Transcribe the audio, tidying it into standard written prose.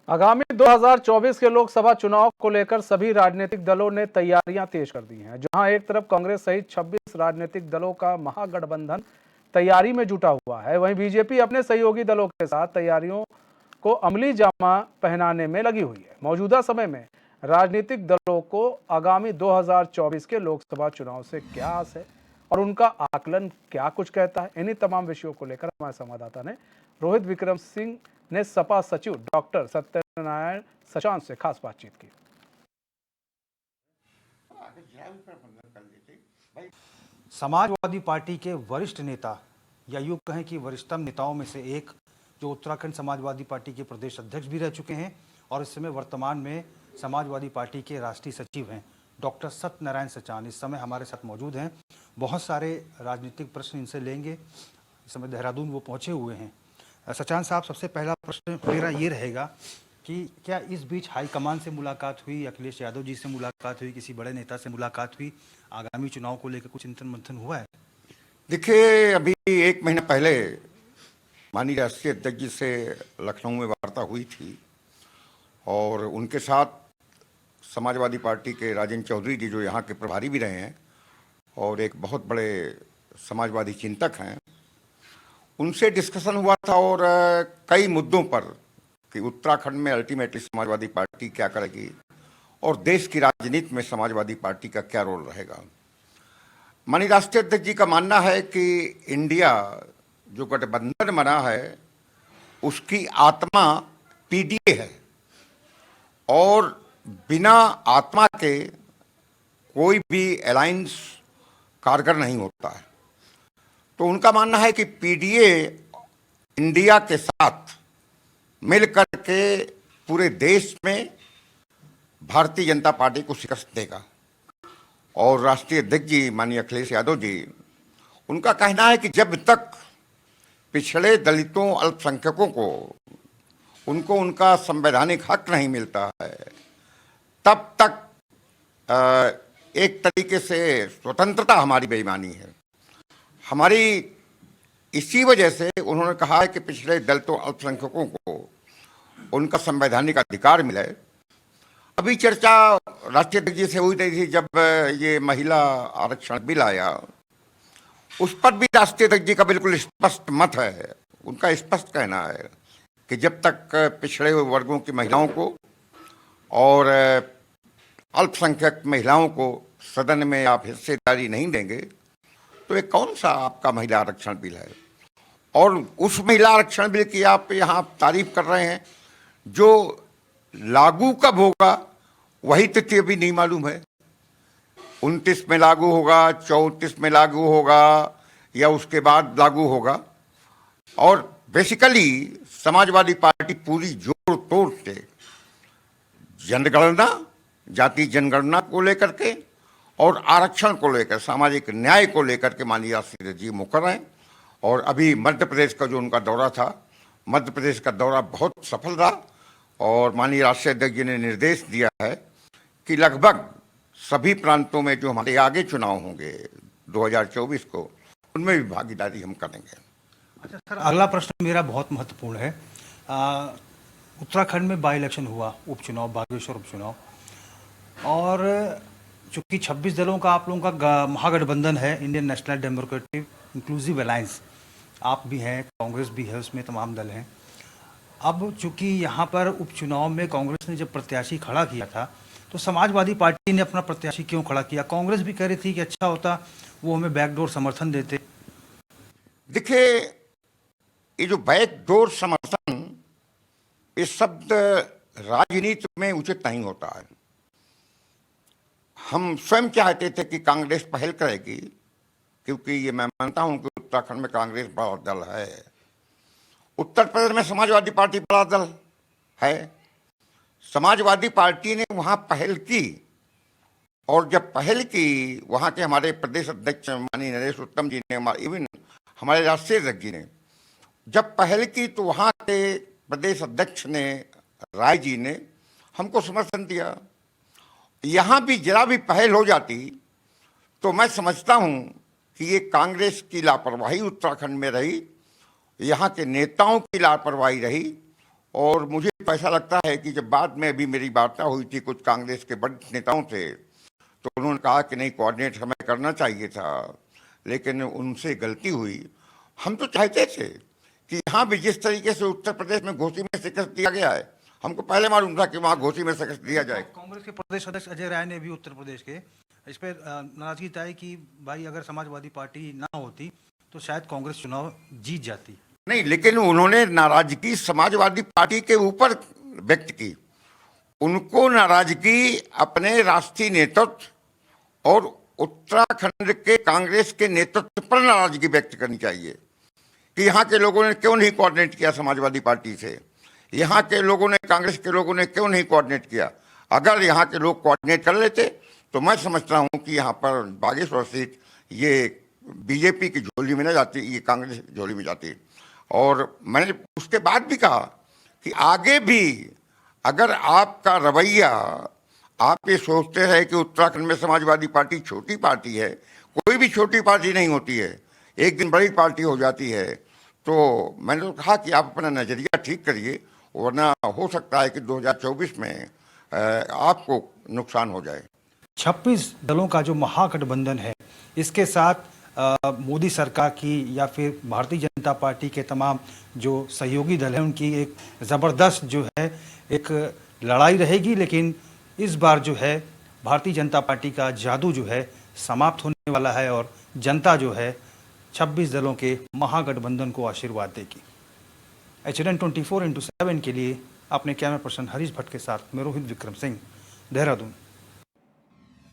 आगामी 2024 के लोकसभा चुनाव को लेकर सभी राजनीतिक दलों ने तैयारियां तेज कर दी हैं। जहां एक तरफ कांग्रेस सहित 26 राजनीतिक दलों का महागठबंधन तैयारी में जुटा हुआ है, वहीं बीजेपी अपने सहयोगी दलों के साथ तैयारियों को अमली जामा पहनाने में लगी हुई है। मौजूदा समय में राजनीतिक दलों को आगामी 2024 के लोकसभा चुनाव से क्या आस है और उनका आकलन क्या कुछ कहता है, इन्हीं तमाम विषयों को लेकर हमारे संवाददाता ने रोहित विक्रम सिंह ने सपा सचिव डॉक्टर सत्यनारायण सचान से खास बातचीत की। समाजवादी पार्टी के वरिष्ठ नेता या यूं कहें कि वरिष्ठतम नेताओं में से एक, जो उत्तराखंड समाजवादी पार्टी के प्रदेश अध्यक्ष भी रह चुके हैं और इस समय वर्तमान में समाजवादी पार्टी के राष्ट्रीय सचिव हैं, डॉक्टर सत्यनारायण सचान इस समय हमारे साथ मौजूद हैं। बहुत सारे राजनीतिक प्रश्न इनसे लेंगे। इस समय देहरादून वो पहुंचे हुए हैं। सचान साहब, सबसे पहला प्रश्न मेरा ये रहेगा कि क्या इस बीच हाईकमान से मुलाकात हुई, अखिलेश यादव जी से मुलाकात हुई, किसी बड़े नेता से मुलाकात हुई, आगामी चुनाव को लेकर कुछ चिंतन मंथन हुआ है? देखिए, अभी 1 महीना पहले माननीय राष्ट्रीय अध्यक्ष जी से लखनऊ में वार्ता हुई थी और उनके साथ समाजवादी पार्टी के राजेंद्र चौधरी जी, जो यहाँ के प्रभारी भी रहे हैं और एक बहुत बड़े समाजवादी चिंतक हैं, उनसे डिस्कशन हुआ था और कई मुद्दों पर कि उत्तराखंड में अल्टीमेटली समाजवादी पार्टी क्या करेगी और देश की राजनीति में समाजवादी पार्टी का क्या रोल रहेगा। माननीय राष्ट्रीय अध्यक्ष जी का मानना है कि इंडिया जो गठबंधन बना है उसकी आत्मा पीडीए है और बिना आत्मा के कोई भी अलायंस कारगर नहीं होता है। तो उनका मानना है कि पीडीए इंडिया के साथ मिलकर के पूरे देश में भारतीय जनता पार्टी को शिकस्त देगा। और राष्ट्रीय अध्यक्ष जी माननीय अखिलेश यादव जी, उनका कहना है कि जब तक पिछड़े दलितों अल्पसंख्यकों को उनको उनका संवैधानिक हक नहीं मिलता है, तब तक एक तरीके से स्वतंत्रता हमारी बेईमानी है। हमारी इसी वजह से उन्होंने कहा है कि पिछड़े दलितों अल्पसंख्यकों को उनका संवैधानिक अधिकार मिले। अभी चर्चा राष्ट्रीय अध्यक्ष जी से हुई थी जब ये महिला आरक्षण बिल आया, उस पर भी राष्ट्रीय अध्यक्ष जी का बिल्कुल स्पष्ट मत है। उनका स्पष्ट कहना है कि जब तक पिछड़े हुए वर्गों की महिलाओं को और अल्पसंख्यक महिलाओं को सदन में आप हिस्सेदारी नहीं देंगे तो ये कौन सा आपका महिला आरक्षण बिल है। और उस महिला आरक्षण बिल की आप यहाँ तारीफ कर रहे हैं, जो लागू कब होगा वही तिथि अभी नहीं मालूम है। 29 में लागू होगा, 34 में लागू होगा या उसके बाद लागू होगा। और बेसिकली समाजवादी पार्टी पूरी जोर तोड़ से जनगणना, जाति जनगणना को लेकर के और आरक्षण को लेकर, सामाजिक न्याय को लेकर के माननीय राष्ट्रीय जी मुकर हैं। और अभी मध्य प्रदेश का जो उनका दौरा था, मध्य प्रदेश का दौरा बहुत सफल रहा और माननीय राष्ट्रीय अध्यक्ष जी ने निर्देश दिया है कि लगभग सभी प्रांतों में जो हमारे आगे चुनाव होंगे 2024 को, उनमें भी भागीदारी हम करेंगे। अच्छा सर, अगला प्रश्न मेरा बहुत महत्वपूर्ण है। उत्तराखंड में बाई इलेक्शन हुआ, उपचुनाव, बागेश्वर उपचुनाव, और चूंकि 26 दलों का आप लोगों का महागठबंधन है, Indian national democratic inclusive alliance, आप भी हैं, कांग्रेस भी है, उसमें तमाम दल हैं। अब चूंकि यहाँ पर उपचुनाव में कांग्रेस ने जब प्रत्याशी खड़ा किया था तो समाजवादी पार्टी ने अपना प्रत्याशी क्यों खड़ा किया? कांग्रेस भी कह रही थी कि अच्छा होता वो हमें बैकडोर समर्थन देते। देखिए, ये जो बैकडोर समर्थन, ये शब्द राजनीति में उचित नहीं होता है। हम स्वयं चाहते थे कि कांग्रेस पहल करेगी, क्योंकि ये मैं मानता हूं कि उत्तराखंड में कांग्रेस बड़ा दल है, उत्तर प्रदेश में समाजवादी पार्टी बड़ा दल है। समाजवादी पार्टी ने वहां पहल की और जब पहल की, वहां के हमारे प्रदेश अध्यक्ष माननीय नरेश उत्तम जी ने, इवन हमारे राष्ट्रीय अध्यक्ष जी ने जब पहल की, तो वहां के प्रदेश अध्यक्ष ने, राय जी ने हमको समर्थन दिया। यहाँ भी जरा भी पहल हो जाती तो मैं समझता हूँ कि ये कांग्रेस की लापरवाही उत्तराखंड में रही, यहाँ के नेताओं की लापरवाही रही और मुझे ऐसा लगता है कि जब बाद में अभी मेरी वार्ता हुई थी कुछ कांग्रेस के बड़े नेताओं से, तो उन्होंने कहा कि नहीं, कोऑर्डिनेट हमें करना चाहिए था, लेकिन उनसे गलती हुई। हम तो चाहते थे कि यहाँ भी जिस तरीके से उत्तर प्रदेश में घोसी में शिकस्त दिया गया है, हमको पहले मालूम था कि वहाँ घोसी में शिकस्त दिया जाए। कांग्रेस के प्रदेश अध्यक्ष अजय राय ने भी उत्तर प्रदेश के इस पर नाराजगी जताई कि भाई अगर समाजवादी पार्टी ना होती तो शायद कांग्रेस चुनाव जीत जाती। नहीं, लेकिन उन्होंने नाराजगी समाजवादी पार्टी के ऊपर व्यक्त की। उनको नाराजगी अपने राष्ट्रीय नेतृत्व और उत्तराखंड के कांग्रेस के नेतृत्व पर नाराजगी व्यक्त करनी चाहिए कि यहाँ के लोगों ने क्यों नहीं कोऑर्डिनेट किया समाजवादी पार्टी से, यहाँ के लोगों ने, कांग्रेस के लोगों ने क्यों नहीं कोऑर्डिनेट किया। अगर यहाँ के लोग कोऑर्डिनेट कर लेते तो मैं समझता हूँ कि यहाँ पर बागेश्वर सीट ये बीजेपी की झोली में न जाती, ये कांग्रेस की झोली में जाती। और मैंने उसके बाद भी कहा कि आगे भी अगर आपका रवैया, आप ये सोचते हैं कि उत्तराखंड में समाजवादी पार्टी छोटी पार्टी है, कोई भी छोटी पार्टी नहीं होती है, एक दिन बड़ी पार्टी हो जाती है, तो मैंने तो कहा कि आप अपना नज़रिया ठीक करिए, वरना हो सकता है कि 2024 में आपको नुकसान हो जाए। 26 दलों का जो महागठबंधन है, इसके साथ मोदी सरकार की या फिर भारतीय जनता पार्टी के तमाम जो सहयोगी दल हैं उनकी एक ज़बरदस्त जो है एक लड़ाई रहेगी। लेकिन इस बार जो है भारतीय जनता पार्टी का जादू जो है समाप्त होने वाला है और जनता जो है 26 दलों के महागठबंधन को आशीर्वाद देगी। HNN 24x7 के लिए अपने कैमरा पर्सन हरीश भट्ट के साथ मैं रोहित विक्रम सिंह, देहरादून।